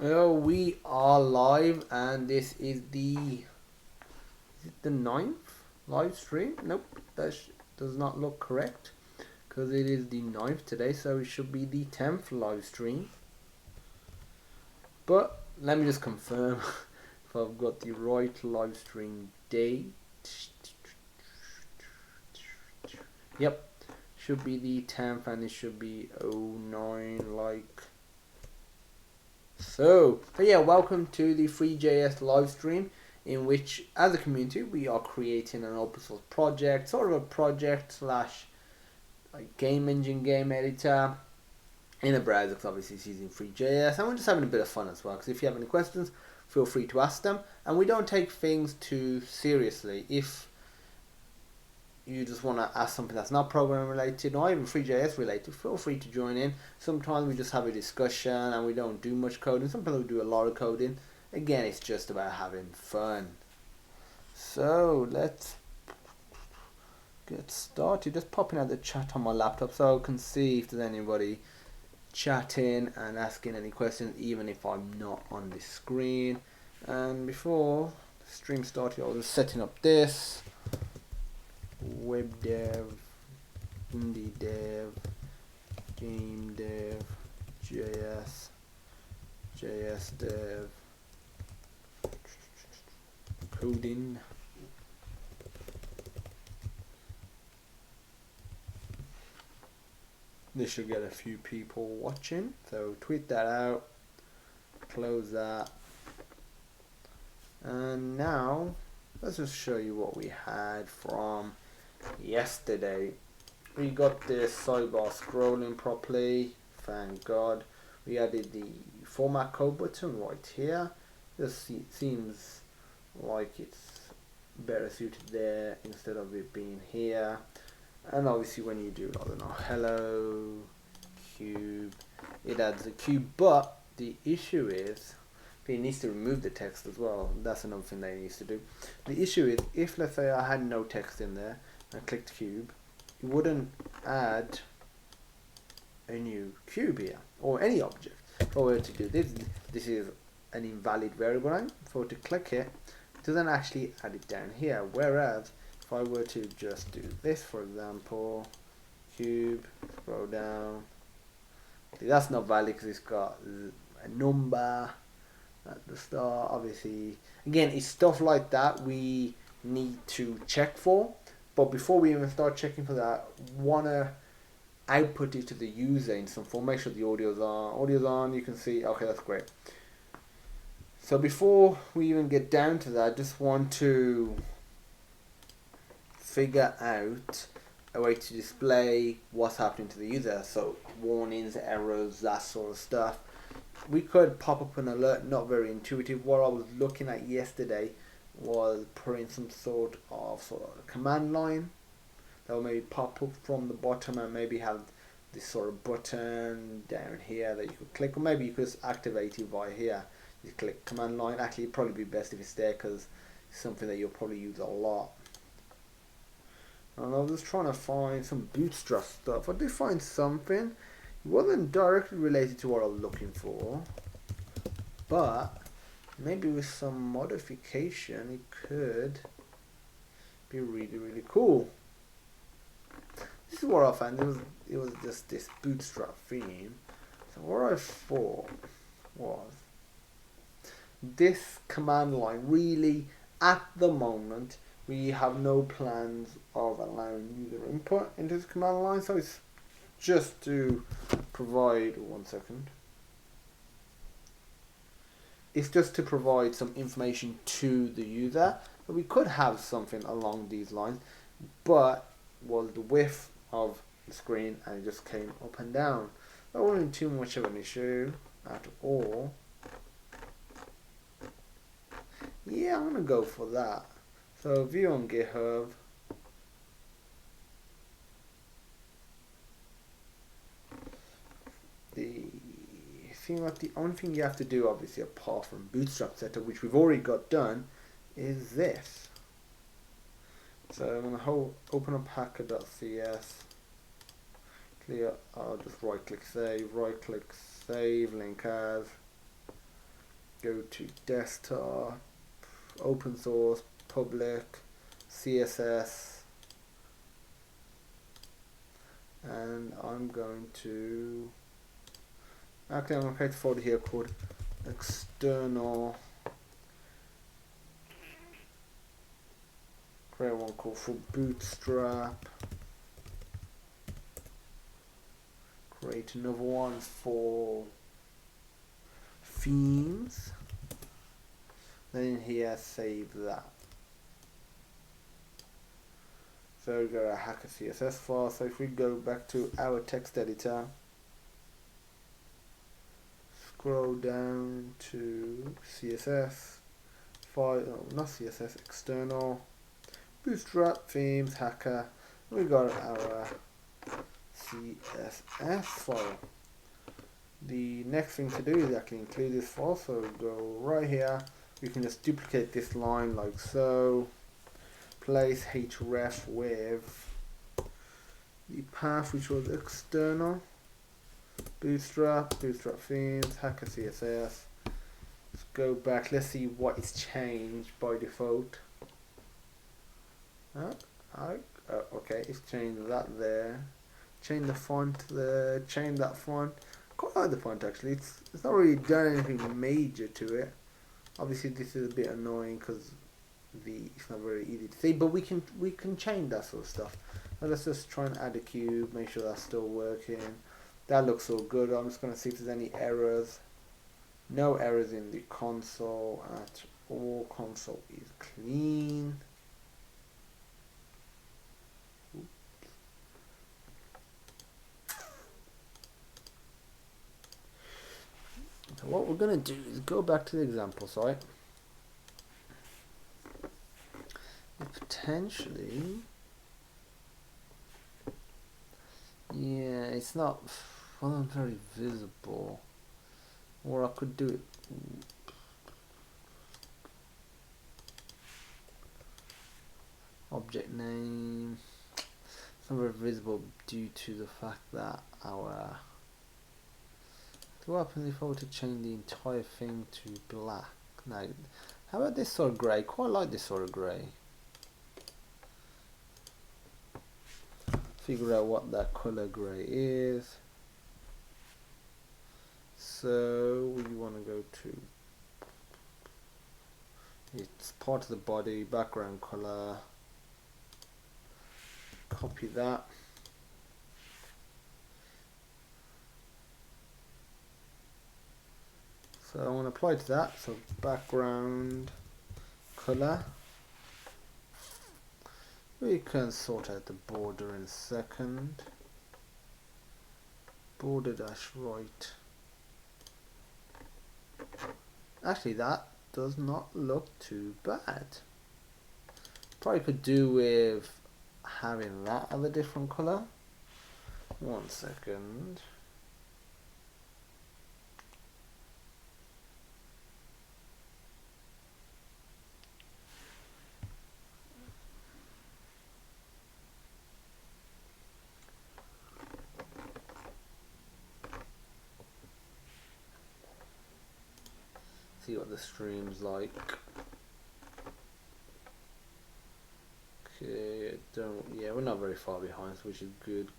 We are live, and this is the ninth live stream? Nope, that does not look correct, because it is the ninth today, so it should be the 10th live stream. But let me just confirm if I've got the right live stream date. Yep, should be the 10th, and it should be 09 like so. But yeah, welcome to the three.js live stream, in which as a community we are creating an open source project, sort of a project slash like game engine, game editor in a browser, because obviously it's using three.js, and we're just having a bit of fun as well, because if you have any questions, feel free to ask them, and we don't take things too seriously. If you just want to ask something that's not program related or even three.js related, feel free to join in. Sometimes we just have a discussion and we don't do much coding. Sometimes we do a lot of coding. Again, it's just about having fun. So let's get started. Just popping out the chat on my laptop so I can see if there's anybody chatting and asking any questions, even if I'm not on the screen. And before the stream started, I was setting up this web dev, indie dev, game dev, JS dev, coding. This should get a few people watching, so tweet that out, close that, and now let's just show you what we had from yesterday. We got this sidebar scrolling properly, thank God. We added the format code button right here. This seems like it's better suited there instead of it being here. And obviously when you do, I don't know, hello cube, it adds a cube, but the issue is it needs to remove the text as well. That's another thing that it needs to do. The issue is, if let's say I had no text in there and clicked cube, it wouldn't add a new cube here or any object. If I were to do this, this is an invalid variable name. If I were to click it, it doesn't actually add it down here. Whereas if I were to just do this, for example, cube, scroll down, that's not valid because it's got a number at the start. Obviously, again, it's stuff like that we need to check for. But before we even start checking for that, wanna output it to the user in some form. Make sure the audio's on. Audio's on. You can see. Okay, that's great. So before we even get down to that, I just want to figure out a way to display what's happening to the user. So warnings, errors, that sort of stuff. We could pop up an alert, not very intuitive. What I was looking at yesterday was putting some sort of command line that will maybe pop up from the bottom and maybe have this sort of button down here that you could click, or maybe you could just activate it via here. You click command line. Actually, it'd probably be best if it's there because it's something that you'll probably use a lot. And I was just trying to find some Bootstrap stuff. I did find something. It wasn't directly related to what I was looking for, but maybe with some modification it could be really, really cool. This is what I found. It was just this Bootstrap theme. So what I thought was, this command line really, at the moment, we have no plans of allowing user input into this command line, so it's just to provide, one second, it's just to provide some information to the user. But we could have something along these lines, but was the width of the screen and it just came up and down. That wasn't too much of an issue at all. Yeah, I'm gonna go for that. So view on GitHub. The only thing you have to do, obviously, apart from Bootstrap setup, which we've already got done, is this. So I'm gonna open up hacker.cs. Clear. I'll just right click save, link as. go to desktop, open source, public, CSS, and I'm going to actually I'm going to create a folder here called external. Create one called for Bootstrap. Create another one for themes. Then here save that. So we got a hacker CSS file. So if we go back to our text editor, scroll down to CSS file, no, not CSS, external, Bootstrap, themes, hacker. We got our CSS file. The next thing to do is actually include this file. So go right here. You can just duplicate this line like so. Place href with the path which was external, Bootstrap themes, hacker CSS. Let's go back. Let's see what is changed by default. Okay, it's changed that there. Change the font there. Change that font. Quite like the font actually. It's not really done anything major to it. Obviously, this is a bit annoying because it's not very easy to see, but we can change that sort of stuff. Now let's just try and add a cube. Make sure that's still working. That looks all good. I'm just going to see if there's any errors. No errors in the console at all. Console is clean. So what we're going to do is go back to the example site. Potentially, yeah, it's not very visible. Or I could do it. Object name. It's not very visible due to the fact that our. What happens if I were to change the entire thing to black? Now, how about this sort of grey? Quite like this sort of grey. Figure out what that color grey is. So we want to go to, it's part of the body, background color. Copy that. So I want to apply to that. So background color. We can sort out the border in a second. Border dash right. Actually, that does not look too bad. Probably could do with having that of a different color. 1 second. See what the stream's like. Okay, yeah, we're not very far behind, which is good.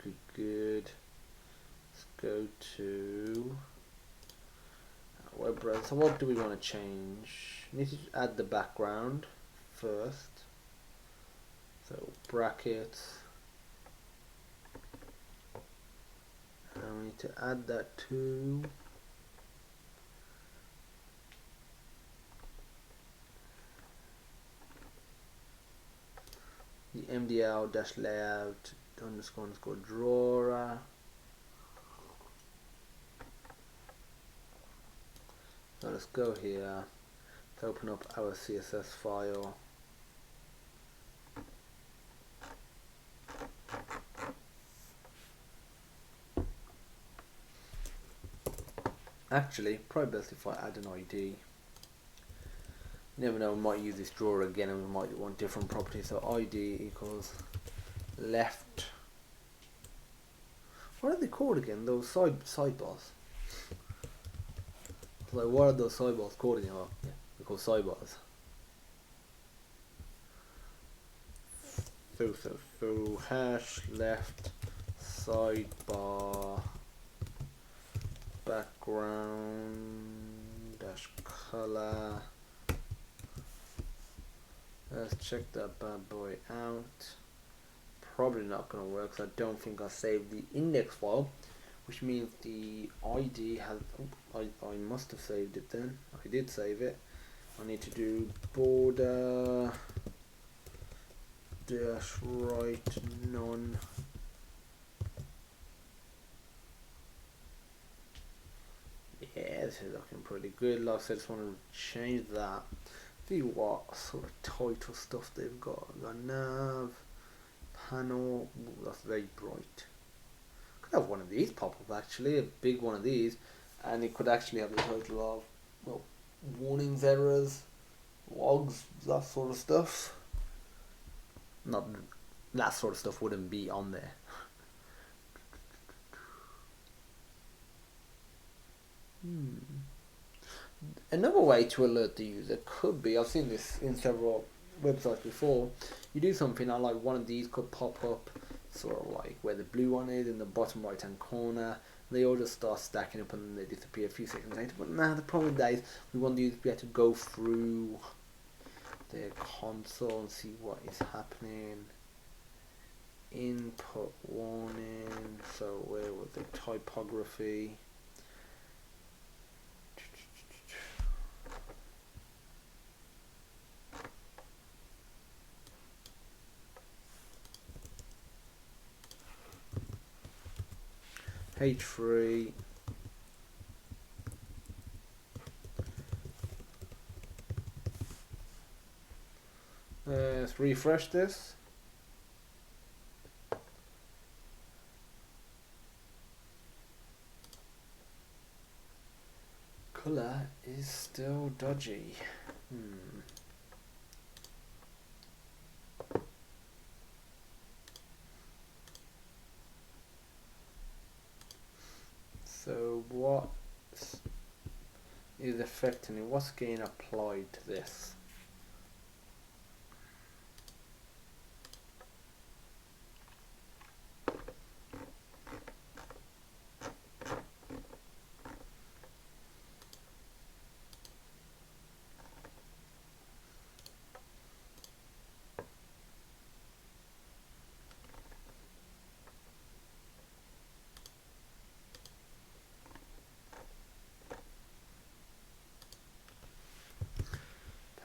Let's go to web browser. So what do we want to change? We need to add the background first. So brackets. And we need to add that to the MDL dash layout underscore drawer. So let's go here to open up our CSS file. Actually, probably best if I add an ID. You never know, we might use this drawer again and we might want different properties. So ID equals left. What are they called again? Those sidebars. So what are those sidebars called anymore? Yeah, they're called sidebars. So hash left sidebar background dash color. Let's check that bad boy out. Probably not gonna work because I don't think I saved the index file, which means the ID has. I must have saved it then. I did save it. I need to do border dash right none. Yeah, this is looking pretty good. Like I said, I just want to change that. See what sort of title stuff they've got. Got nav, panel. Ooh, that's very bright. Could have one of these pop up actually, a big one of these, and it could actually have the title of, well, warnings, errors, logs, that sort of stuff. Not that sort of stuff wouldn't be on there. Another way to alert the user could be, I've seen this in several websites before, you do something and like one of these could pop up sort of like where the blue one is in the bottom right hand corner. They all just start stacking up and then they disappear a few seconds later. But now the problem with that is we want the user to be able to go through their console and see what is happening. Input warning, so where was the typography? H3. Let's refresh this. Color is still dodgy. So what is affecting it? What's getting applied to this?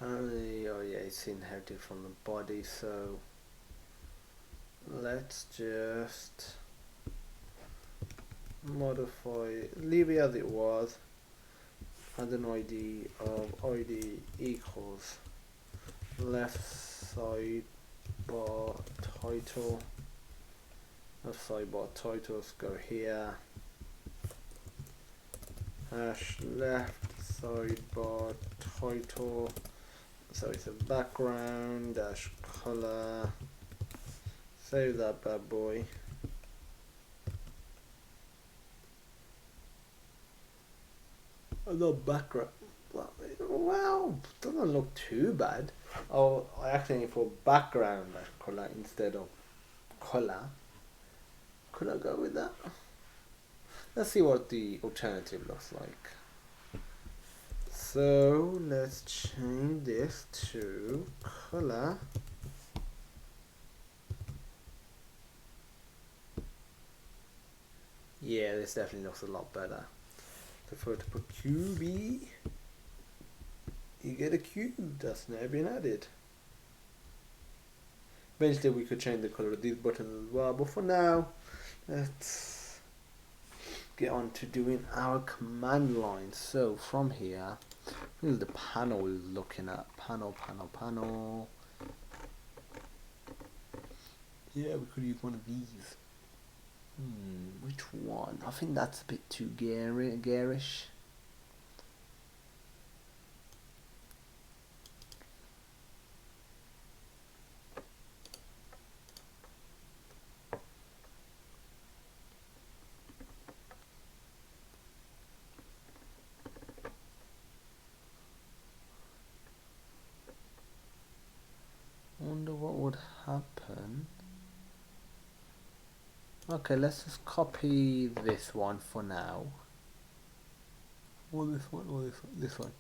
Apparently, oh yeah, it's inherited from the body, so let's just modify it, leave it as it was, add an ID of ID equals left side bar title. Left sidebar titles go here. Hash left sidebar title. So it's a background dash color. Save that bad boy. The background. Well, doesn't look too bad. Oh, I actually need for background dash color instead of color. Could I go with that? Let's see what the alternative looks like. So let's change this to color. Yeah, this definitely looks a lot better. Prefer to put QB. You get a cube that's now been added. Eventually we could change the color of these buttons as well, but for now, let's get on to doing our command line. So from here, this is the panel we're looking at. Panel. Yeah, we could use one of these. Which one? I think that's a bit too garish. Okay, let's just copy this one for now. Or this one, or this one, this one.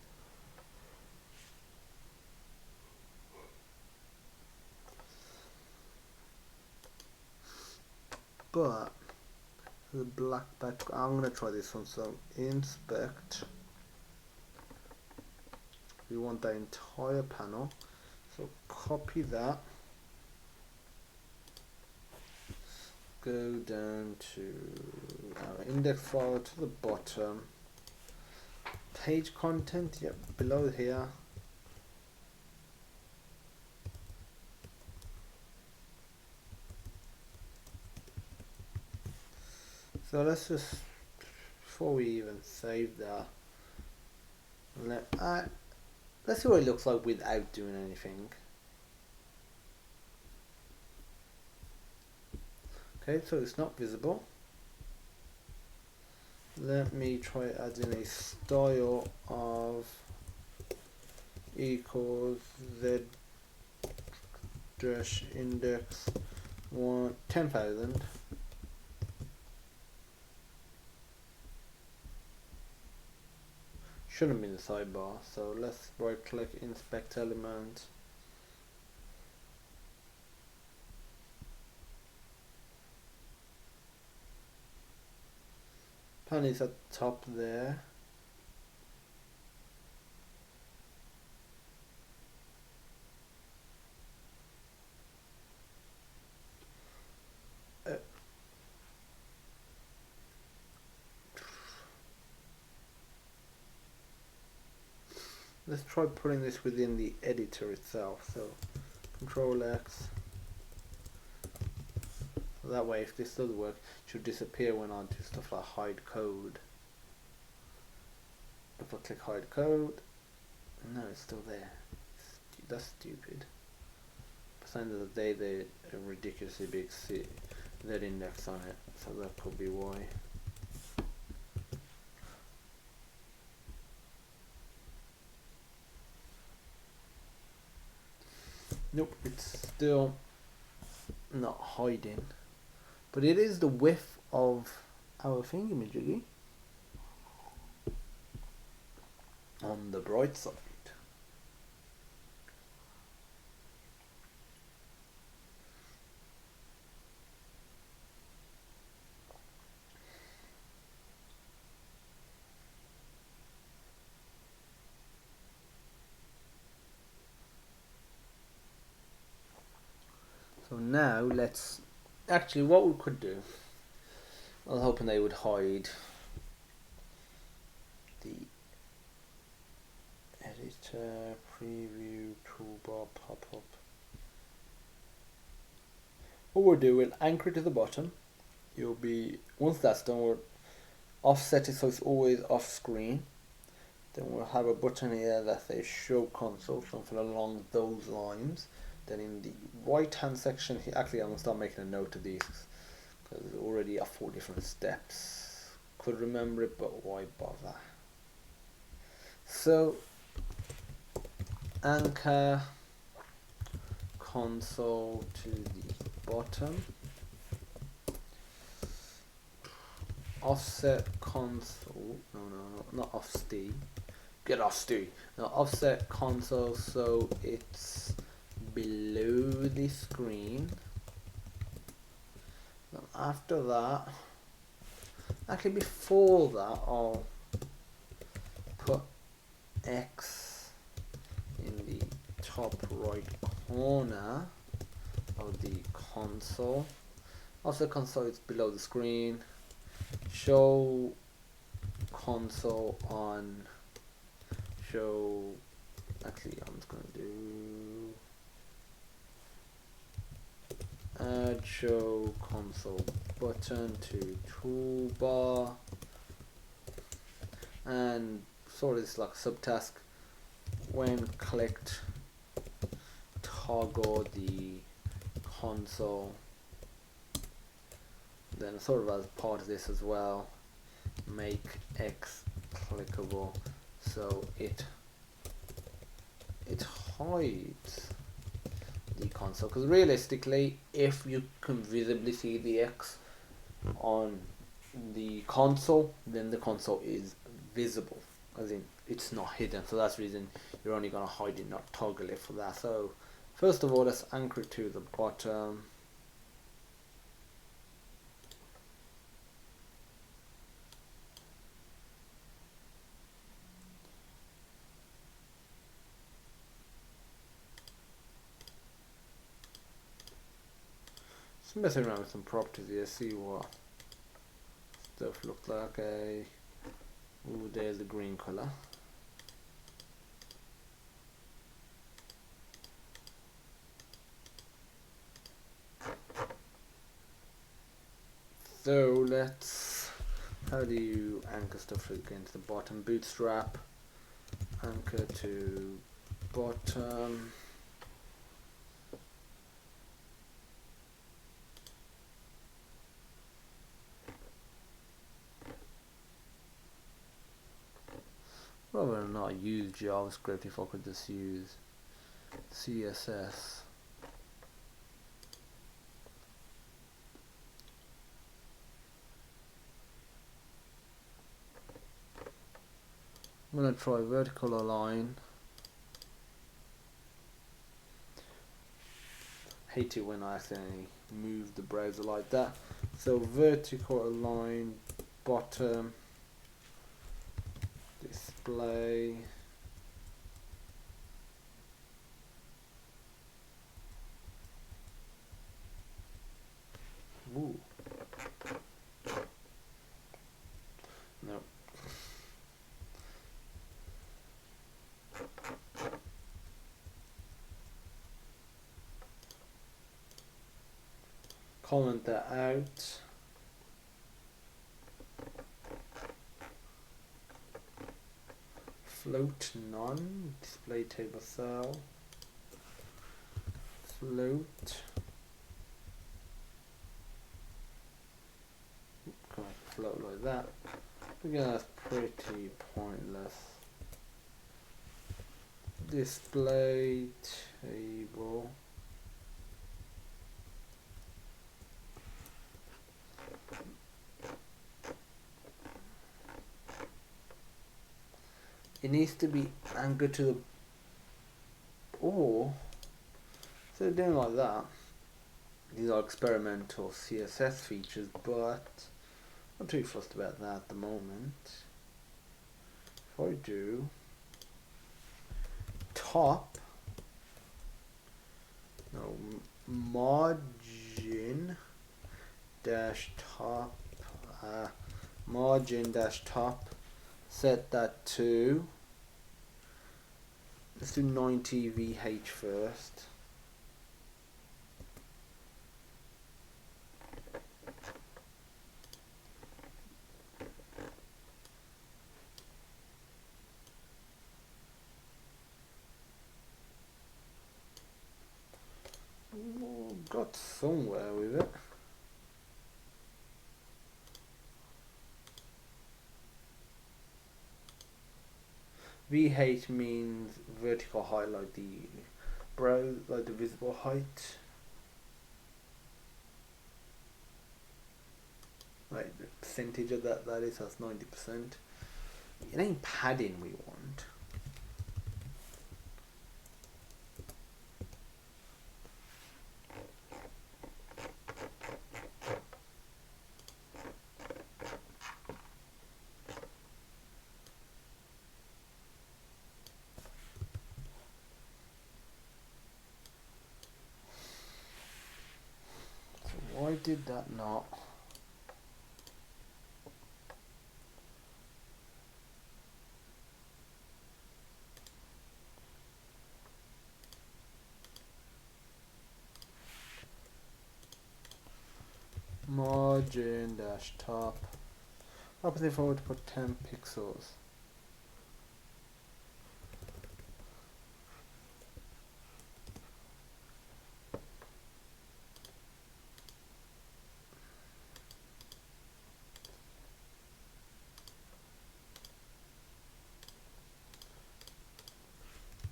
But the black background, I'm gonna try this one. So inspect. We want the entire panel. So copy that. Go down to our index file to the bottom. Page content, yep, below here. So let's just, before we even save that, let's see what it looks like without doing anything. Okay, so it's not visible. Let me try adding a style of equals z dash index 10,000. Shouldn't be in the sidebar, so let's right click inspect element. Pan is at the top there. Let's try putting this within the editor itself. So Control X. So that way, if this does work, it should disappear when I do stuff like hide code. If I click hide code, no, it's still there. That's stupid. But at the end of the day, there's a ridiculously big Z index on it, so that could be why. Nope, it's still not hiding, but it is the width of our thingamajiggy on the bright side. So now let's, actually what we could do, I was hoping they would hide the editor, preview, toolbar, pop-up. What we'll do, we'll anchor it to the bottom. You'll be, once that's done, we'll offset it so it's always off screen. Then we'll have a button here that says show console, something along those lines. Then in the right hand section here, actually I'm going to start making a note of these because there's already 4 different steps. Could remember it, but why bother? So anchor console to the bottom, offset console, no, not offst, get offst, no, offset console so it's below the screen. Then after that, actually before that, I'll put X in the top right corner of the console. Offset console is below the screen. Show console on show, actually I'm just going to do add show console button to toolbar, and sort of it's like subtask, when clicked toggle the console. Then sort of as part of this as well, make X clickable so it hides the console, because realistically if you can visibly see the X, on the console, then the console is visible, as in it's not hidden. So that's the reason you're only going to hide it, not toggle it for that. So first of all, let's anchor it to the bottom. Just messing around with some properties here, see what stuff looks like. Ooh, there's the green color. So how do you anchor stuff against the bottom? Bootstrap, anchor to bottom. Rather than not use JavaScript, if I could just use CSS. I'm going to try vertical align. Hate it when I accidentally move the browser like that. So vertical align bottom display. Ooh. No. Comment that out. Float none. Display table cell. Float. Come on, float like that. Again, that's pretty pointless. Display table. It needs to be anchored to the, or so doing like that. These are experimental CSS features, but I'm not too fussed about that at the moment. If I do top, no, margin dash top, margin dash top, set that to, let's do 90 VH first. Got somewhere with it. VH means vertical height, like the brow, like the visible height. Like the percentage of that is, that's 90%. It ain't padding we want. Why did that not? Margin dash top. What happens if I were to put 10 pixels?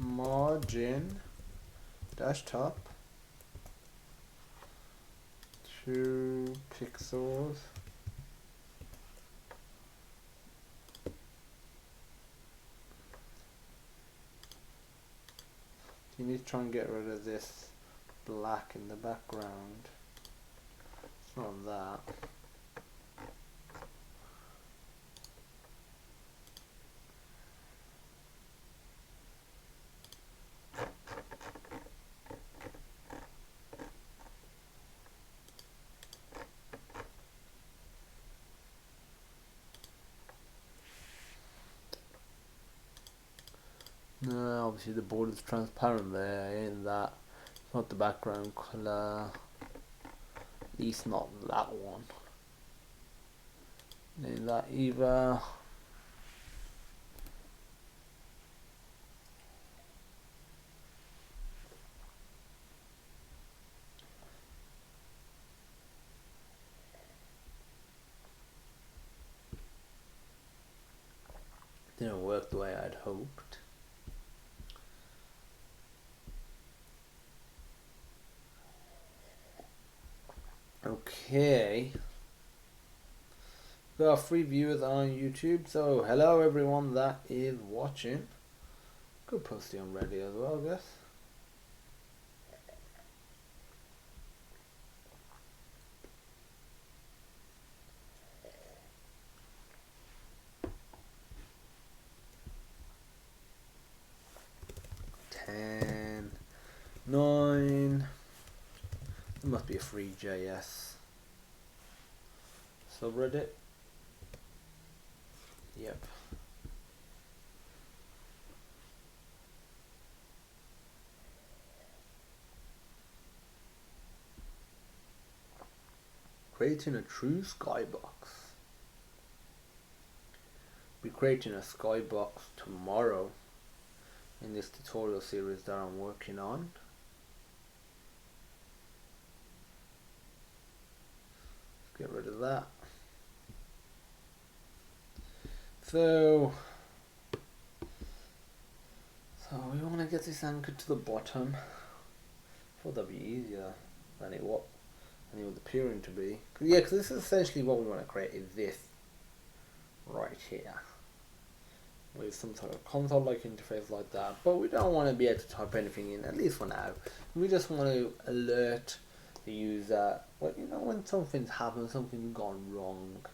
Margin dash top 2 pixels. You need to try and get rid of this black in the background. It's not that. No, obviously the border's transparent there, ain't that? It's not the background colour. At least not that one. Ain't that either. Didn't work the way I'd hoped. Okay. We got 3 viewers on YouTube, so hello everyone that is watching. Could post it on Reddit as well, I guess. Ten, 9. It must be a three.js subreddit. Yep. Creating a true skybox. We're creating a skybox tomorrow in this tutorial series that I'm working on. Let's get rid of that. So we want to get this anchored to the bottom. I thought that'd be easier than it was appearing to be. Because this is essentially what we want to create, is this right here, with some sort of console-like interface like that. But we don't want to be able to type anything in, at least for now. We just want to alert the user, well, you know, when something's happened, something's gone wrong.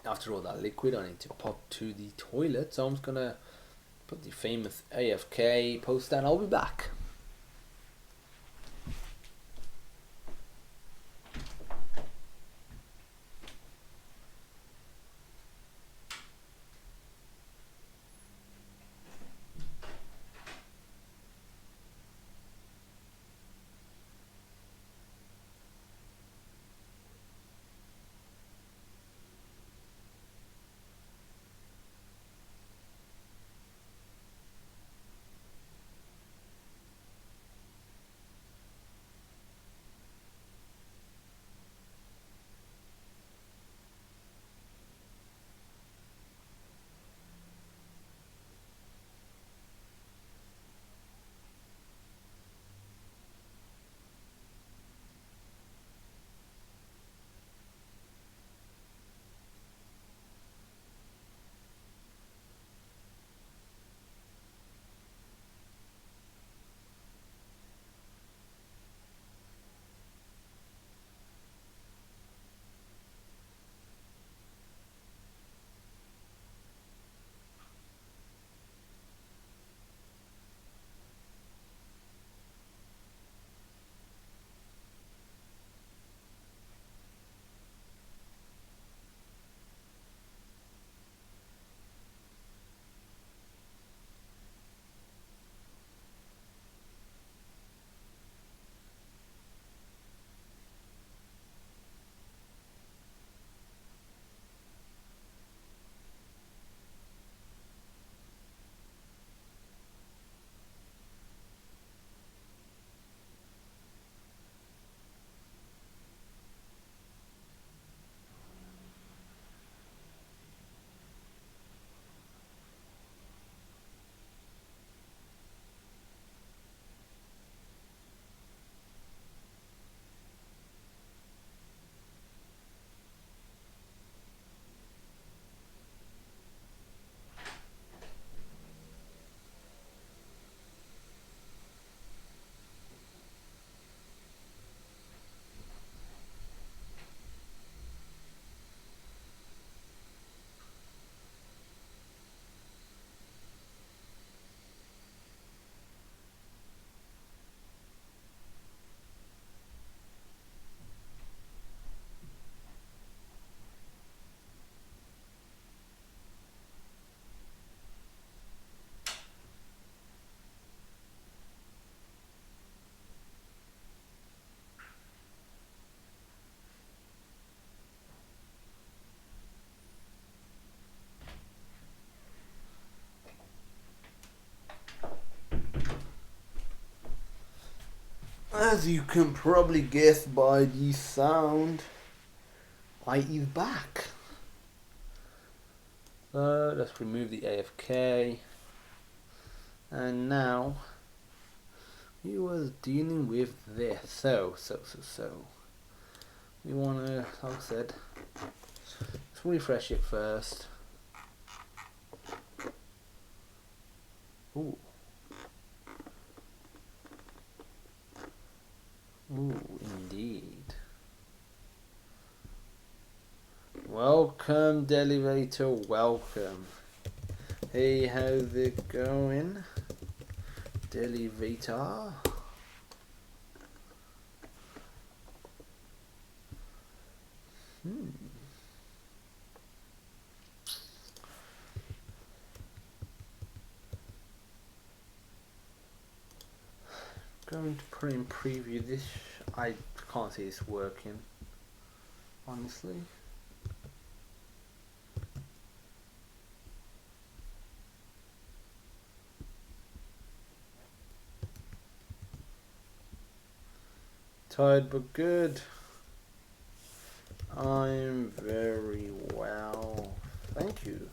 After all that liquid, I need to pop to the toilet, so I'm just gonna put the famous AFK post and I'll be back. As you can probably guess by the sound, I is back. Let's remove the AFK. And now we was dealing with this. So we wanna, like I said, let's refresh it first. Ooh. Ooh, indeed. Welcome, Delivator, welcome. Hey, how's it going? Delivator. Going to put in preview this. I can't see it's working, honestly. Tired but good. I'm very well, thank you.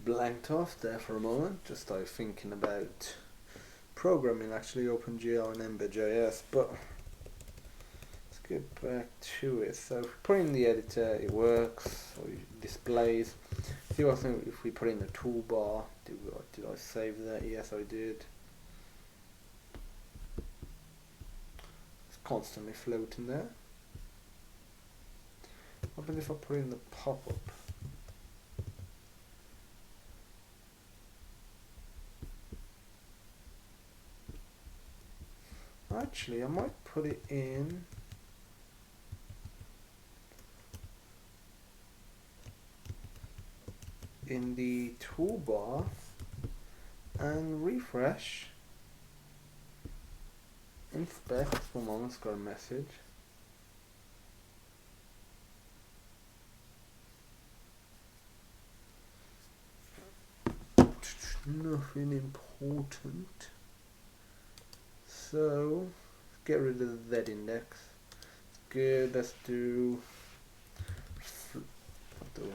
Blanked off there for a moment, just started thinking about programming, actually OpenGL and Ember.js, but let's get back to it. So if we put in the editor, it works, or it displays. See what I think if we put in the toolbar, did I save that? Yes, I did. It's constantly floating there. What happens if I put in the pop-up? Actually, I might put it in the toolbar and refresh. Inspect. For a moment, it's got a message. Nothing important. So get rid of the Z index. Good. Let's do.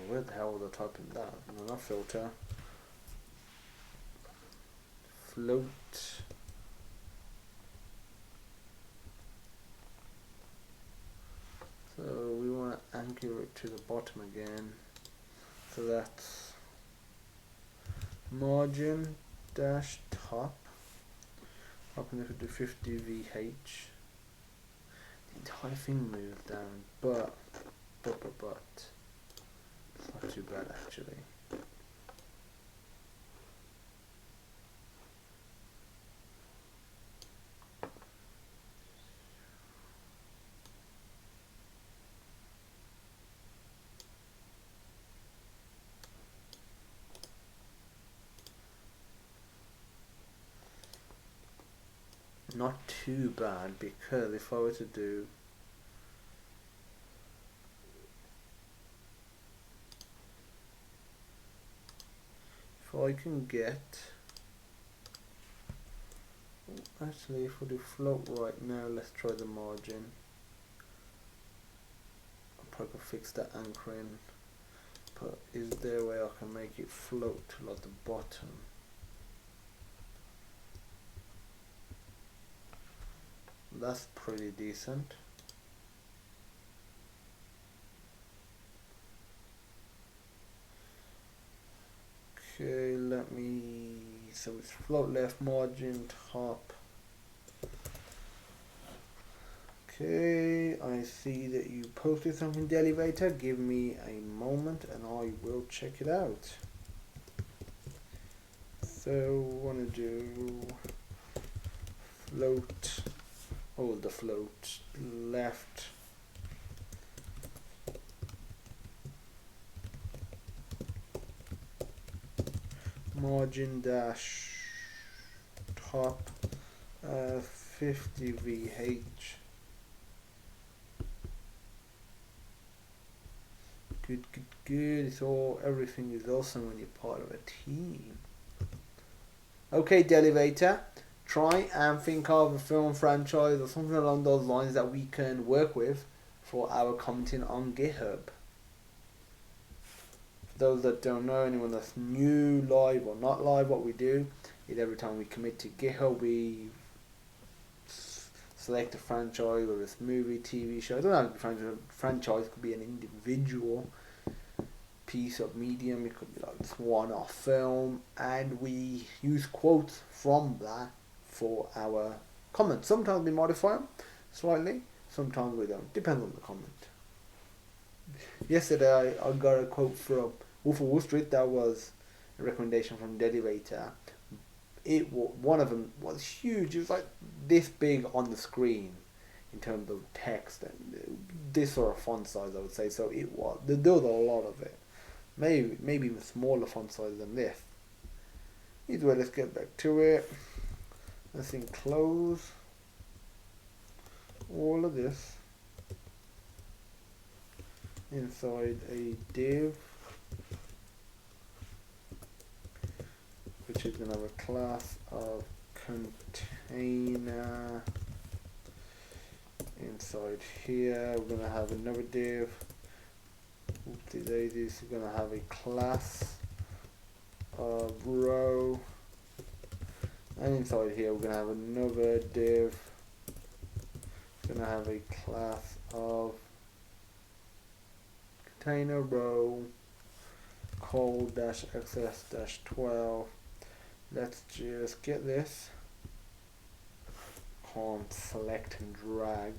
Where the hell was I typing that? No, not filter. Float. So we want to anchor it to the bottom again. So that's margin dash top. Up and if we do 50 VH. The entire thing moved down, but it's not too bad actually. Not too bad, because if I were to do I can get, actually if we do float right now, let's try the margin. I'll probably fix the anchoring, but is there a way I can make it float till at the bottom? That's pretty decent. Okay, let me, so it's float left, margin top. Okay, I see that you posted something, Delivator. Give me a moment and I will check it out. So, want to do float, hold the float left, margin dash top 50 VH. Good, good, good. So everything is awesome when you're part of a team. Okay, Delivator, try and think of a film franchise or something along those lines that we can work with for our commenting on GitHub. For those that don't know, anyone that's new, live or not live, what we do is every time we commit to GitHub, we select a franchise, whether it's movie, TV show. It doesn't have to be franchise, it could be an individual piece of medium, it could be like this one-off film, and we use quotes from that for our comments. Sometimes we modify them slightly, sometimes we don't, depends on the comment. Yesterday I got a quote from Wolf of Wall Street that was a recommendation from Derivator. One of them was huge. It was like this big on the screen in terms of text and this sort of font size, I would say. So there was a lot of it. Maybe even smaller font size than this. Either way, let's get back to it. Let's enclose all of this inside a div, which is going to have a class of container. Inside here, we're going to have another div. Oopsie daisies, we're going to have a class of row. And inside here, we're going to have another div. It's going to have a class of container row col-xs-12. Let's just get this. Can't select and drag.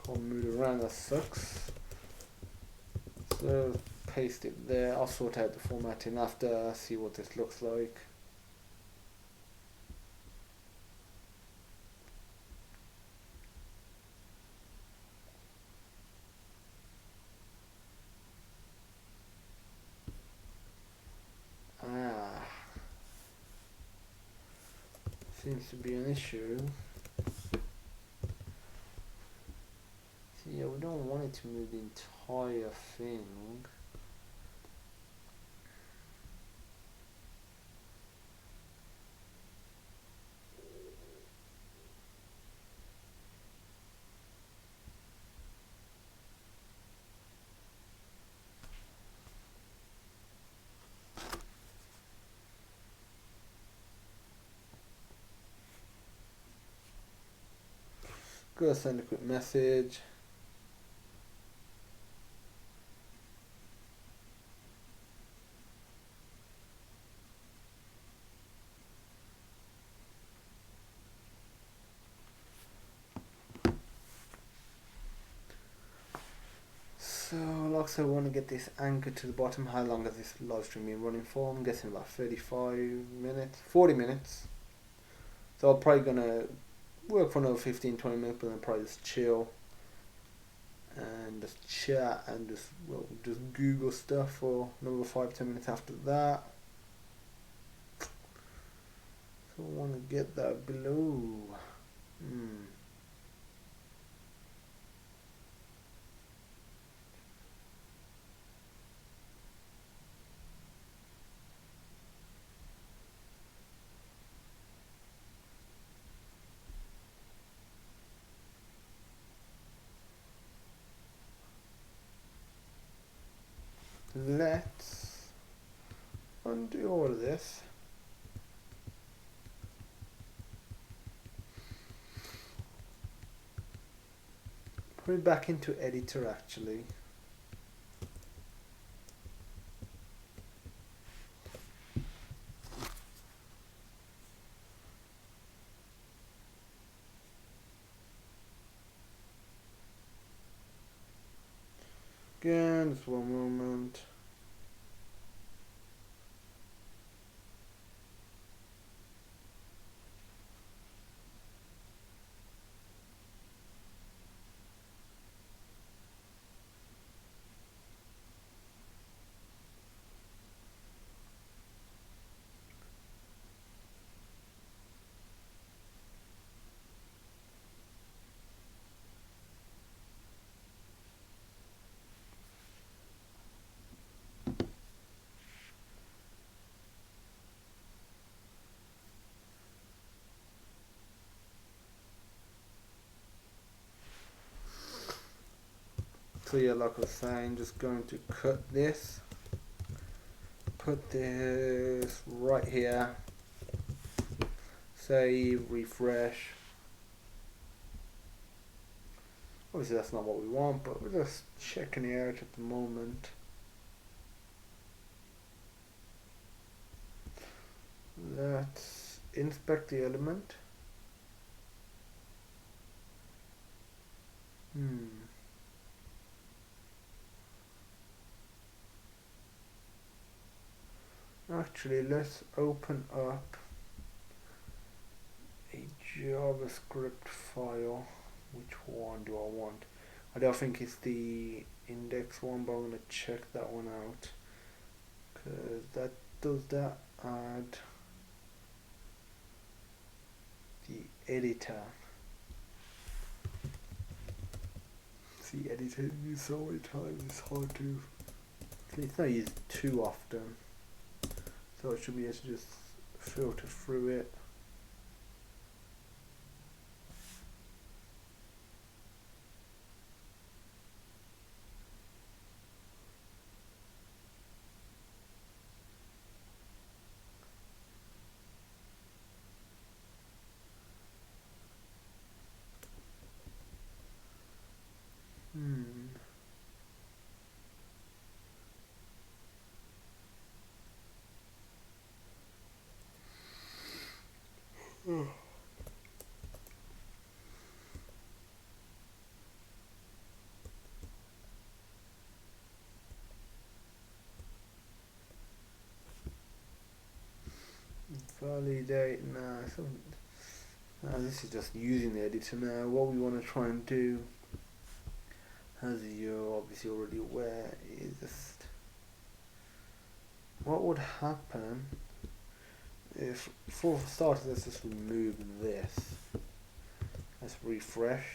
Can't move it around, that sucks. So paste it there. I'll sort out the formatting after, see what this looks like. Seems to be an issue. So yeah, we don't want it to move the entire thing. Go send a quick message. So, like I said, we want to get this anchored to the bottom. How long has this live stream been running for? I'm guessing about 35 minutes, 40 minutes. So I'm probably gonna work for another 15-20 minutes, but then probably just chill and just chat and just Google stuff for another 5-10 minutes after that. So I want to get that below. Let's undo all of this. Put it back into editor actually. Again, just one moment. So yeah, like I was saying, just going to cut this, put this right here, save, refresh. Obviously that's not what we want, but we're just checking it out at the moment. Let's inspect the element. Actually, let's open up a JavaScript file. Which one do I want? I don't think it's the index one, but I'm going to check that one out. Because that does that add the editor. See, editing is so many times, it's hard to. It's not used too often. So I should be able to just filter through it. Validate now. This is just using the editor now. What we want to try and do, as you're obviously already aware, is just what would happen if, for starters, let's just remove this. Let's refresh.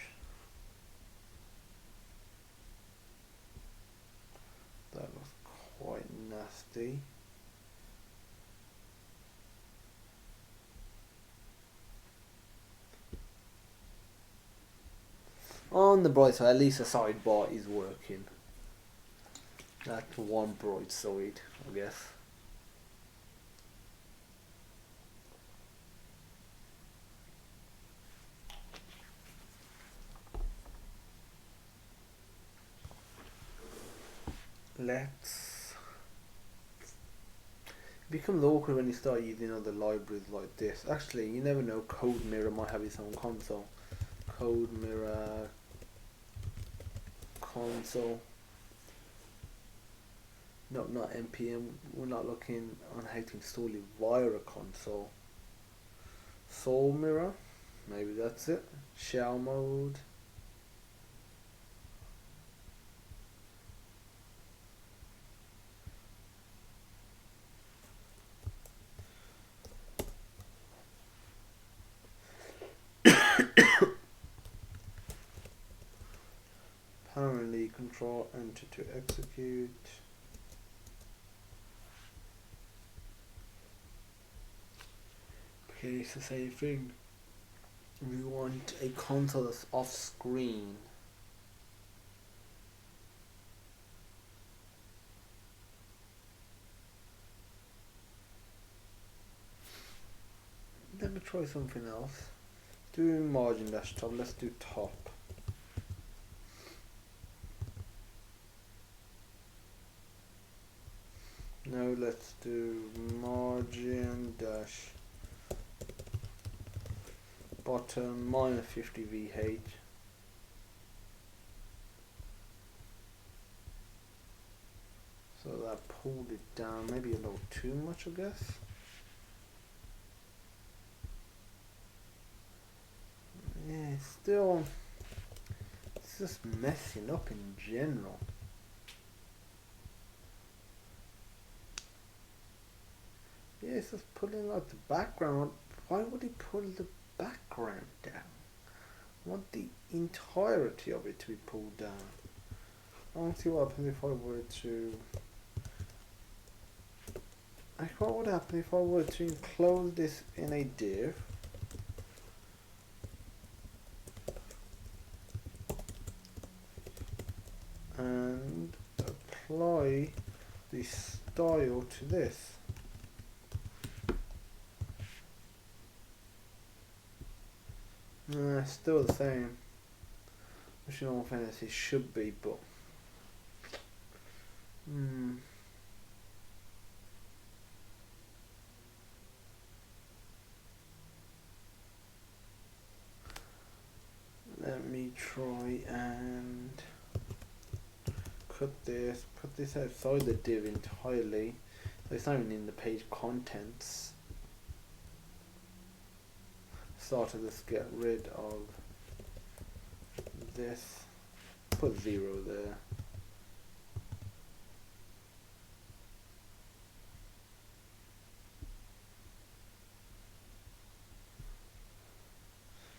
That looks quite nasty. On the bright side, at least the sidebar is working. That's one bright side, I guess. Let's. It becomes awkward when you start using other libraries like this. Actually, you never know, Code Mirror might have its own console. Code Mirror console. No, not npm. We're not looking on how to install it via a console. Soul Mirror, maybe that's it. Shell mode. Apparently, control enter to execute. Okay, it's the same thing. We want a console that's off screen. Let me try something else. Do margin dash top. Let's do top. Now let's do margin dash bottom minus 50 VH. So that pulled it down, maybe a little too much, I guess. Yeah, it's just messing up in general. Yeah, it's just pulling out the background. Why would he pull the background down? I want the entirety of it to be pulled down. I want to see what happens if I were to... what would happen if I were to enclose this in a div? to this. Still the same. Which in all fairness it should be, but let me try and put this outside the div entirely, so it's not even in the page contents. Start of this, get rid of this, put 0 there.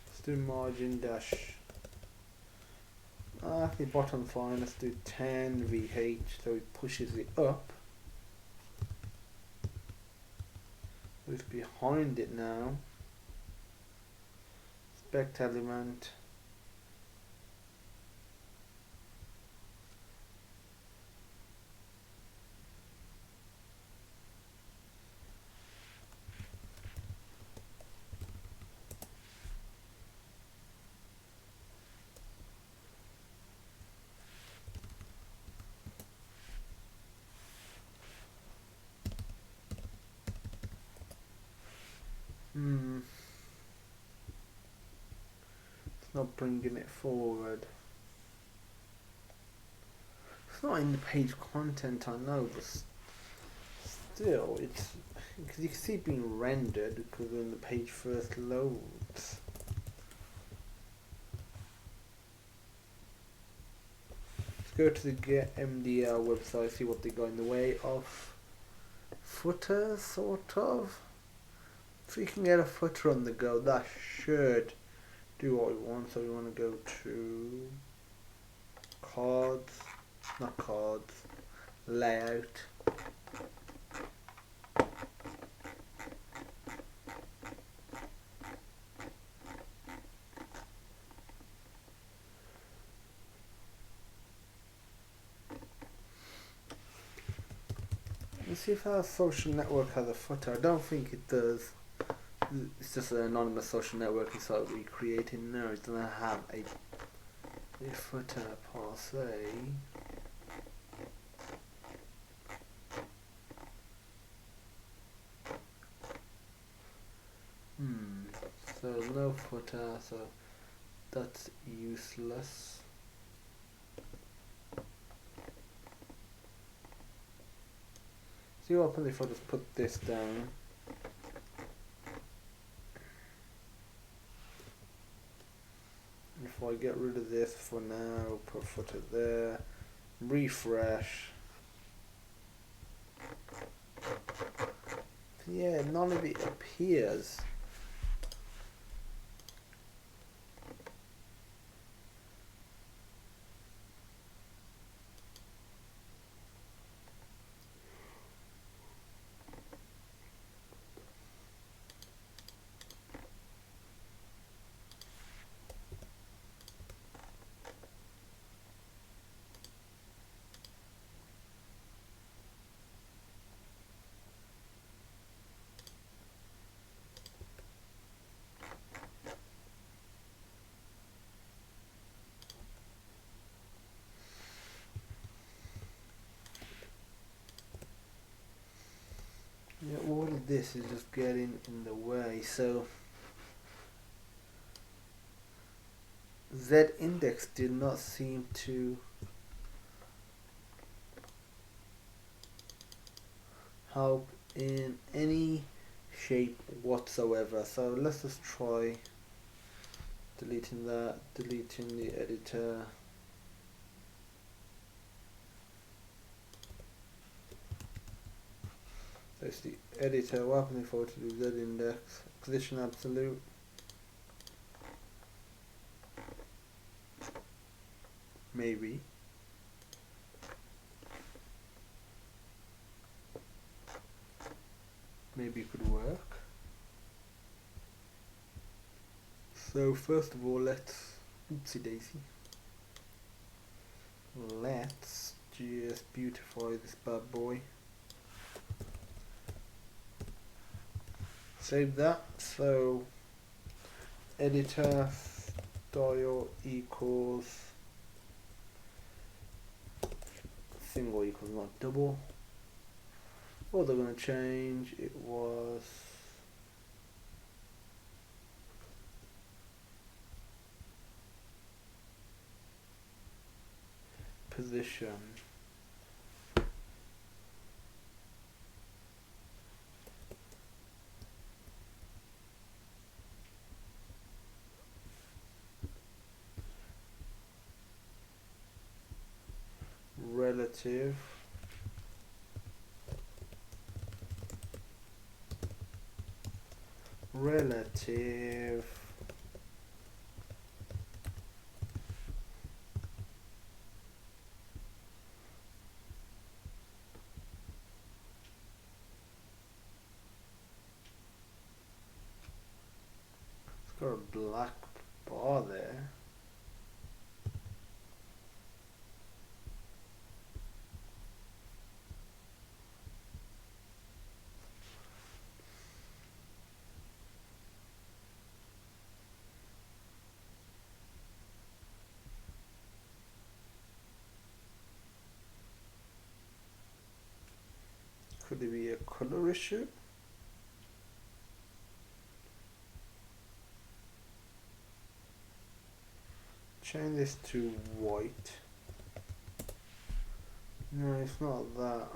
Let's do margin dash. The bottom fine. Let's do 10 VH so it pushes it up. It's behind it now. Spect element. It's not bringing it forward. It's not in the page content, I know, but still, it's because you can see it being rendered because when the page first loads. Let's go to the Get MDL website, see what they got in the way of footer, sort of. So you can get a footer on the go. That should do what we want. So we want to go to cards, not cards, layout. Let's see if our social network has a footer. I don't think it does. It's just an anonymous social network it's like we created now. It doesn't have a footer per se. So no footer, so that's useless. See what happens if I just put this down. If I get rid of this for now, put footer there, refresh. Yeah, none of it appears. Yeah, all of this is just getting in the way. So Z index did not seem to help in any shape whatsoever. So let's just try deleting that, deleting the editor. That's the editor. What happens if I were to do Z index? Position absolute. Maybe. Maybe it could work. So first of all, let's oopsie daisy. Let's just beautify this bad boy. Save that. So editor style equals single equals not double. What they're going to change, it was position. Relative it's got a black bar there. Could it be a color issue? Change this to white. No, it's not that.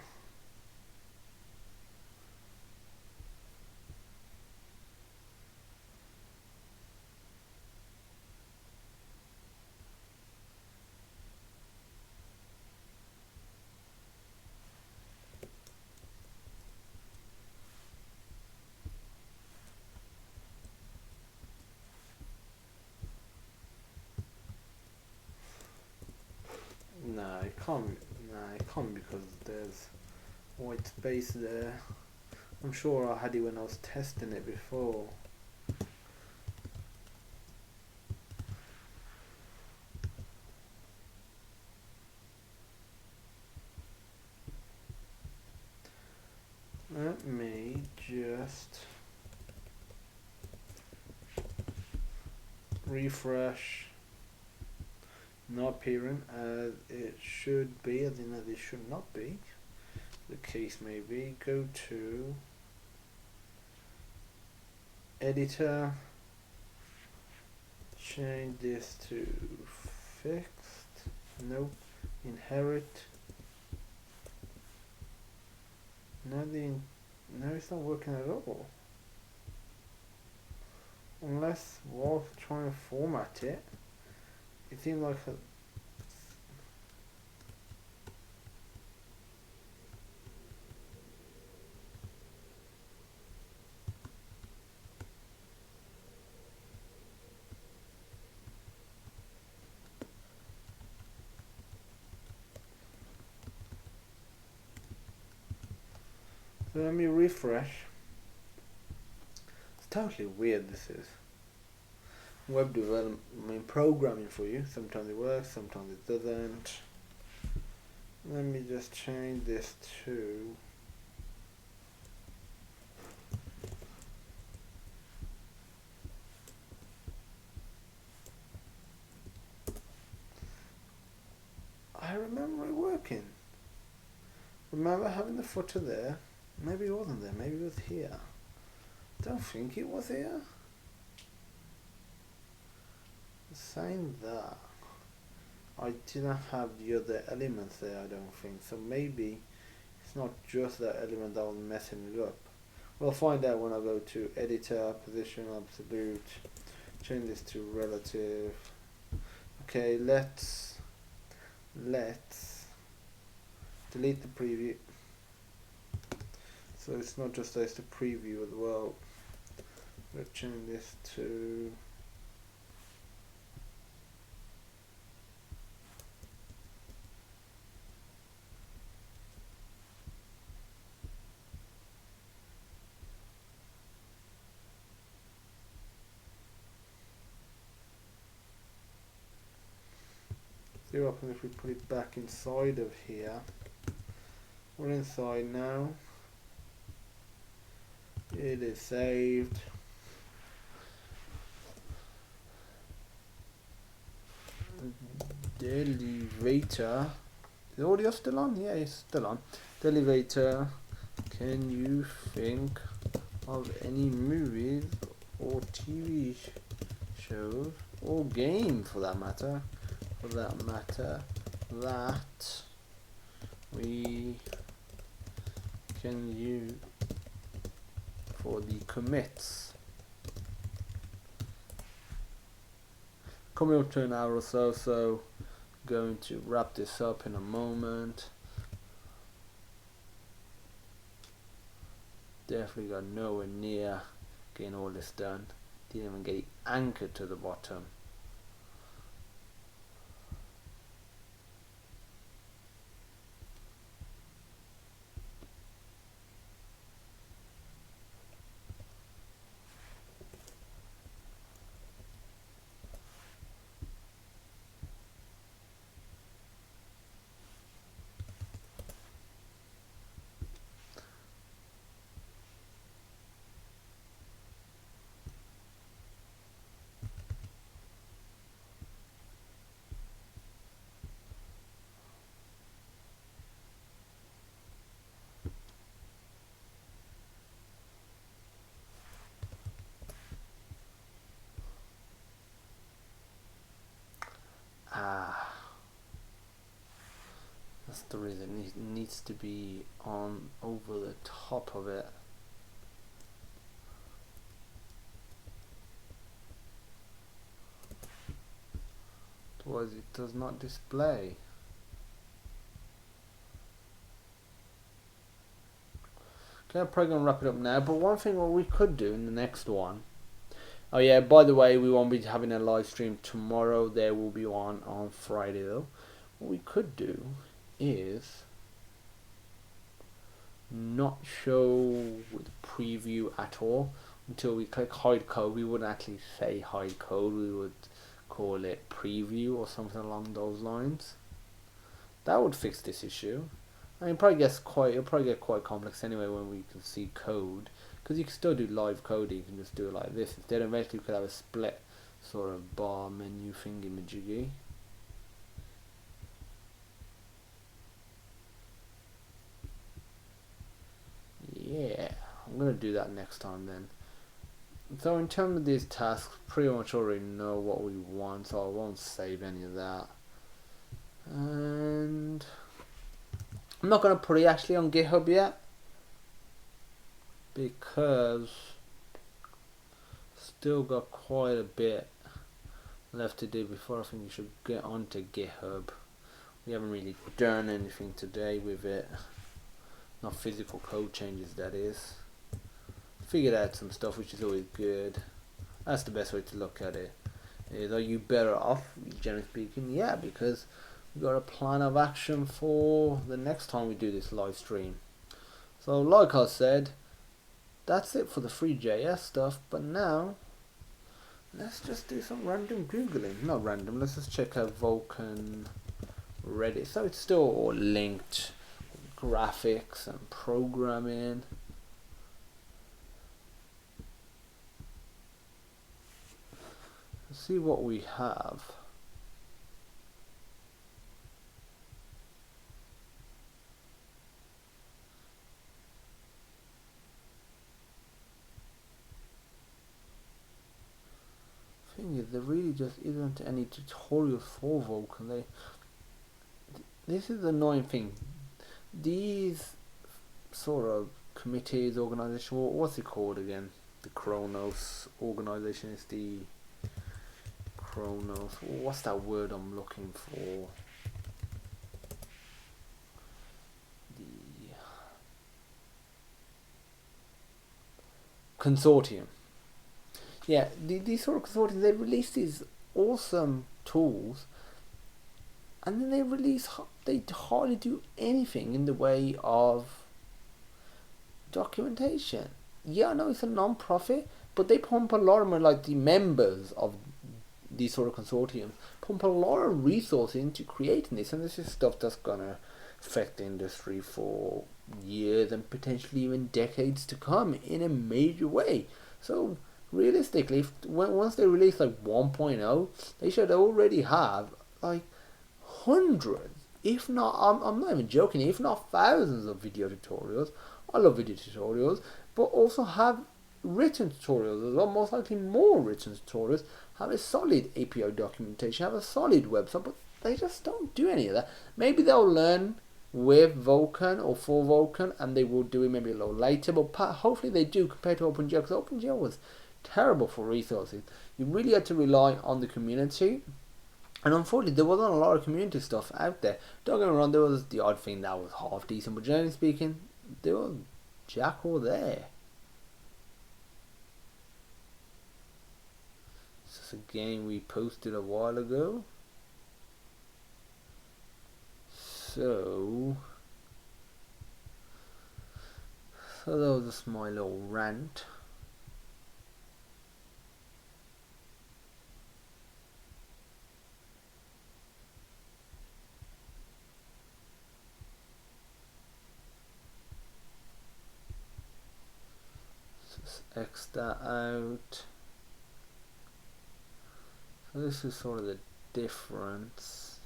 No, it can't. No, it can't because there's white space there. I'm sure I had it when I was testing it before. Let me just refresh. Not appearing as it should be, as in that it should not be. The case may be. Go to editor, change this to fixed. Nope. Inherit. No, it's not working at all. Unless while trying to format it, it seems like a so let me refresh. It's totally weird this is. Web development programming for you. Sometimes it works, sometimes it doesn't. Let me just change this to I remember it working. Remember having the footer there? Maybe it wasn't there, maybe it was here. Don't think it was here. Saying that I didn't have the other elements there, I don't think. So maybe it's not just that element that was messing it up. We'll find out when I go to editor, position, absolute, change this to relative. Okay, let's delete the preview. So it's not just there's the preview as well. Let's change this to see what happens if we put it back inside of here. We're inside now. It is saved. The elevator. Is the audio still on? Yeah, it's still on. The elevator. Can you think of any movies or TV shows or games for that matter? That we can use for the commits. Coming up to an hour or so, so going to wrap this up in a moment. Definitely got nowhere near getting all this done. Didn't even get it anchored to the bottom. That's the reason it needs to be on over the top of it. Otherwise it does not display. Okay, I'm probably going to wrap it up now, but one thing what we could do in the next one. Oh yeah, by the way, we won't be having a live stream tomorrow. There will be one on Friday though. What we could do is not show the preview at all until we click hide code. We wouldn't actually say hide code, we would call it preview or something along those lines. That would fix this issue. I mean, it'll probably get quite complex anyway when we can see code, because you can still do live coding. You can just do it like this. Instead, eventually you could have a split sort of bar menu thingy-majiggy. Yeah, I'm gonna do that next time then. So in terms of these tasks, pretty much already know what we want, so I won't save any of that. And I'm not gonna put it actually on GitHub yet, because still got quite a bit left to do before I think we should get onto GitHub. We haven't really done anything today with it. Not physical code changes, that is. Figured out some stuff, which is always good. That's the best way to look at it. Are you better off, generally speaking? Yeah, because we got a plan of action for the next time we do this live stream. So like I said, that's it for the three.js stuff, but now let's just do some random googling. Not random, let's just check out Vulkan Reddit. So it's still all linked, graphics and programming. Let's see what we have. Thing is, there really just isn't any tutorials for Vulkan. This is the annoying thing. These sort of committees, organization, what's it called again? The Kronos organization is the Kronos. What's that word I'm looking for? The consortium. Yeah, these sort of consortiums, they release these awesome tools, and then they hardly do anything in the way of documentation. Yeah, I know it's a non-profit, but they pump a lot of money, like the members of these sort of consortiums pump a lot of resources into creating this, and this is stuff that's gonna affect the industry for years and potentially even decades to come in a major way. So realistically, once they release like 1.0, they should already have like hundreds, if not, I'm not even joking, if not thousands of video tutorials. I love video tutorials, but also have written tutorials as well, most likely more written tutorials, have a solid API documentation, have a solid website, but they just don't do any of that. Maybe they'll learn with Vulkan or for Vulkan and they will do it maybe a little later, but hopefully they do compared to OpenGL, because OpenGL was terrible for resources. You really had to rely on the community, and unfortunately there wasn't a lot of community stuff out there. Don't get me wrong, there was the odd thing that was half decent, but generally speaking, there was jack all there. This is a game we posted a while ago. So that was just my little rant. Just X that out. So this is sort of the difference.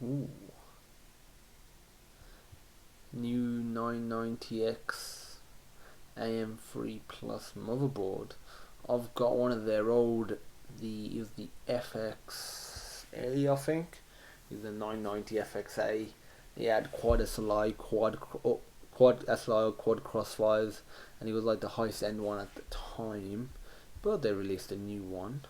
Ooh. New 990X AM3 Plus motherboard. I've got one of their old, the FXA, I think. Is the 990 FXA. He had quad SLI, quad SLI, quad crossfires, and he was like the highest end one at the time. But they released a new one.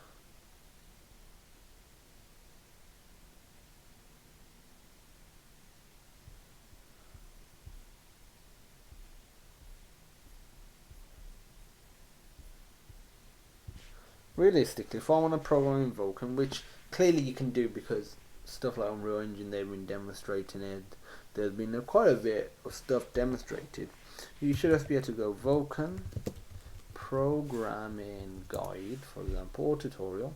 Realistically, if I want to program in Vulkan, which clearly you can do because stuff like Unreal Engine, they've been demonstrating it. There's been quite a bit of stuff demonstrated. You should just be able to go Vulkan programming guide, for example, or tutorial.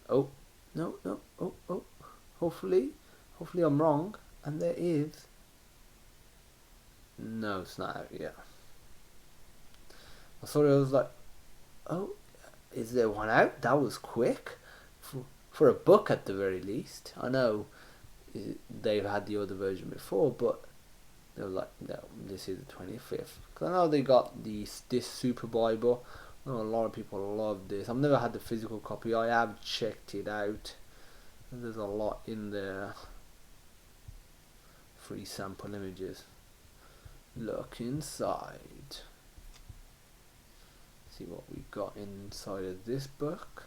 Oh, no, oh. Hopefully I'm wrong, and there is. No, it's not out yet. I thought it was like, oh, is there one out? That was quick. For a book at the very least. I know they've had the other version before, but they were like, no, this is the 25th. Because I know they got this Super Bible. I know a lot of people love this. I've never had the physical copy. I have checked it out. There's a lot in there. Free sample images. Look inside. See what we got inside of this book.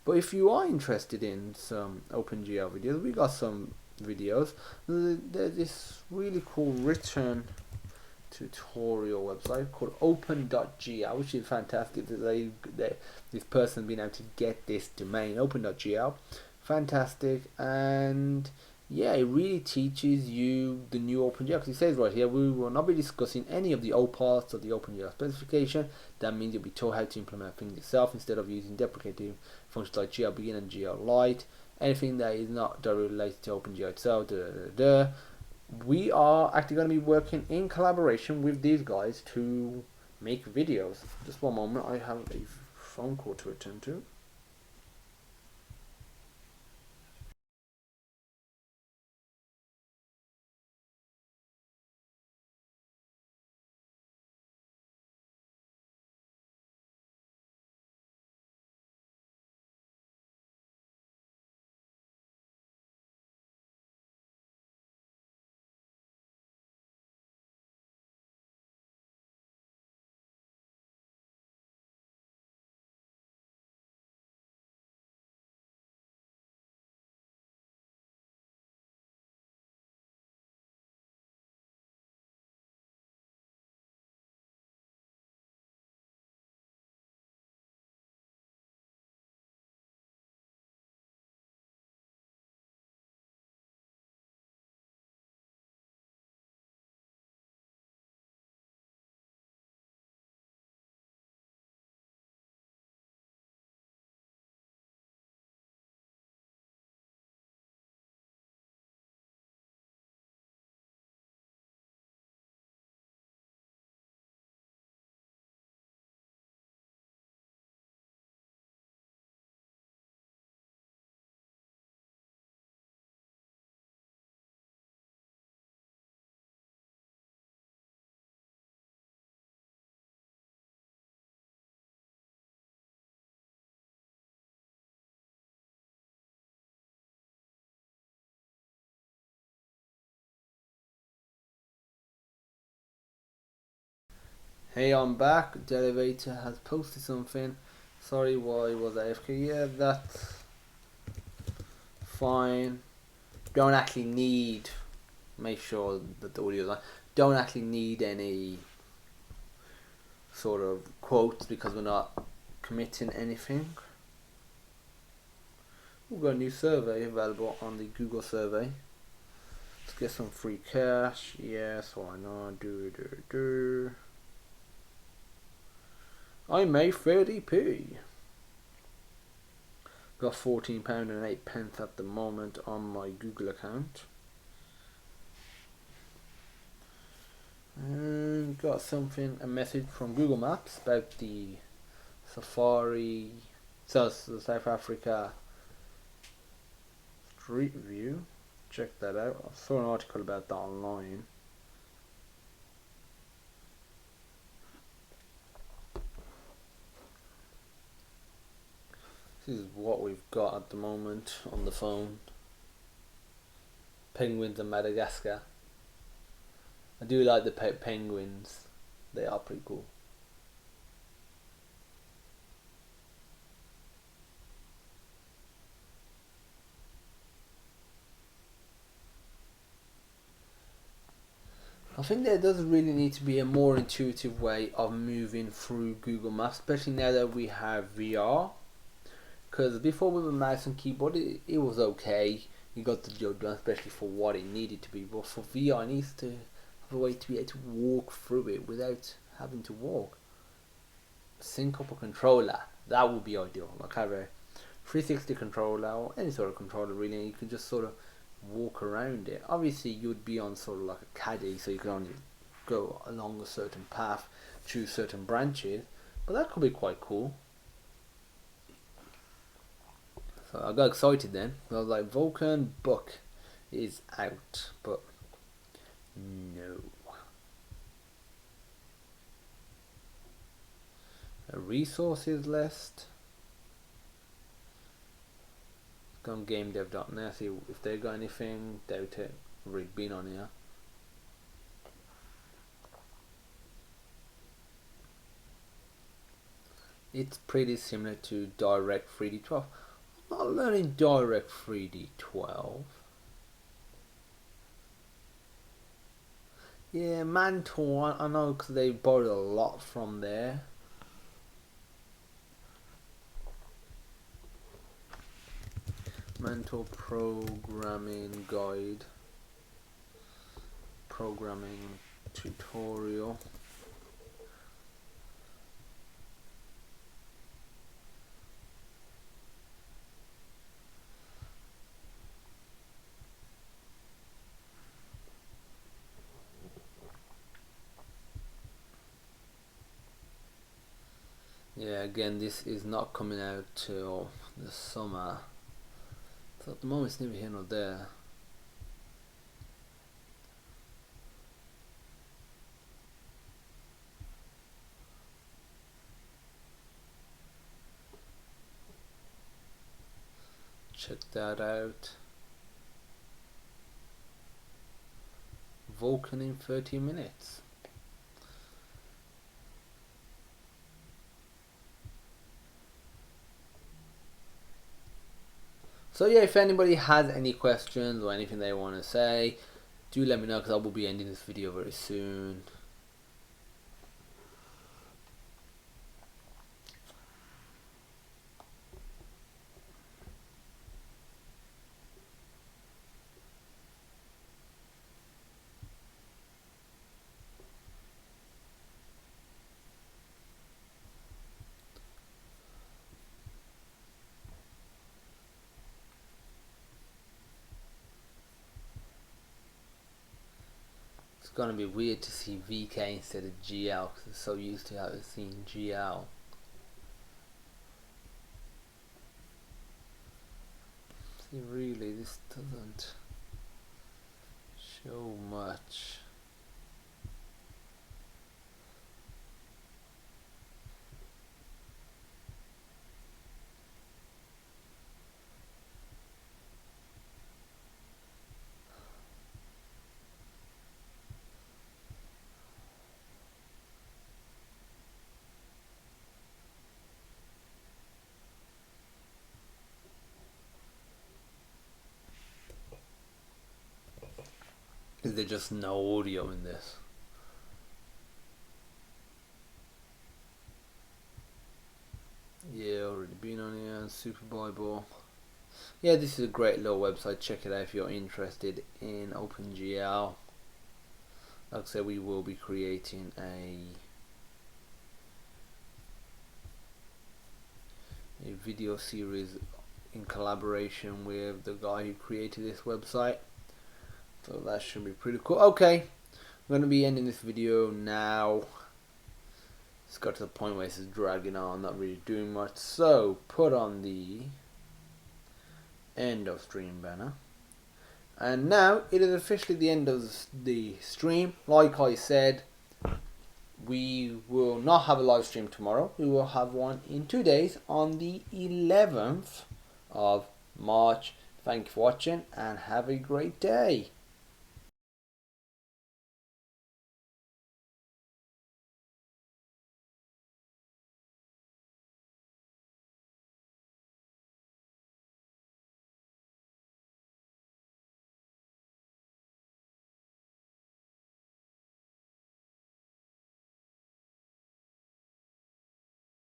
But if you are interested in some OpenGL videos, we got some videos. There's this really cool written tutorial website called open.gl, which is fantastic. This person's been able to get this domain, open.gl. Fantastic. And yeah, it really teaches you the new OpenGL, because it says right here, we will not be discussing any of the old parts of the OpenGL specification. That means you'll be taught how to implement things yourself instead of using deprecating functions like GL Begin and GL Lite. Anything that is not directly related to OpenGL itself. We are actually going to be working in collaboration with these guys to make videos. Just one moment, I have a phone call to attend to. Hey, I'm back. The elevator has posted something. Sorry, why was I AFK? Yeah, that's fine. Don't actually need. Make sure that the audio is on. Don't actually need any sort of quotes because we're not committing anything. We've got a new survey available on the Google survey. Let's get some free cash. Yes, why not? Do. I made 30p. Got £14.08 at the moment on my Google account. And got a message from Google Maps about the Safari, the South Africa Street View. Check that out. I saw an article about that online. This is what we've got at the moment on the phone. Penguins in Madagascar. I do like the penguins. They are pretty cool. I think there does really need to be a more intuitive way of moving through Google Maps, especially now that we have VR. Because before with a mouse and keyboard, it was okay. You got the job done, especially for what it needed to be. But for VR, it needs to have a way to be able to walk through it without having to walk. Sync up a controller. That would be ideal. Like have a 360 controller or any sort of controller really, and you can just sort of walk around it. Obviously, you'd be on sort of like a caddy, so you can only go along a certain path, choose certain branches. But that could be quite cool. So I got excited then. I was like, Vulkan book is out, but no. A resources list. Go on gamedev.net, see if they got anything. Doubt it. I've already been on here. It's pretty similar to Direct 3D12. I'm not learning Direct 3D12. Yeah, Mantor, I know because they borrowed a lot from there. Mantor programming guide. Programming tutorial. Yeah, again, this is not coming out till the summer. So at the moment it's neither here nor there. Check that out. Vulkan in 30 minutes. So yeah, if anybody has any questions or anything they want to say, do let me know because I will be ending this video very soon. It's gonna be weird to see VK instead of GL because I'm so used to having seen GL. See, really, this doesn't show much. Is there just no audio in this? Yeah, already been on here. Super Bible. Yeah, this is a great little website. Check it out if you're interested in OpenGL. Like I said, we will be creating a video series in collaboration with the guy who created this website. So that should be pretty cool. Okay, I'm going to be ending this video now. It's got to the point where it's dragging on, not really doing much. So put on the end of stream banner. And now it is officially the end of the stream. Like I said, we will not have a live stream tomorrow. We will have one in 2 days on the 11th of March. Thank you for watching and have a great day.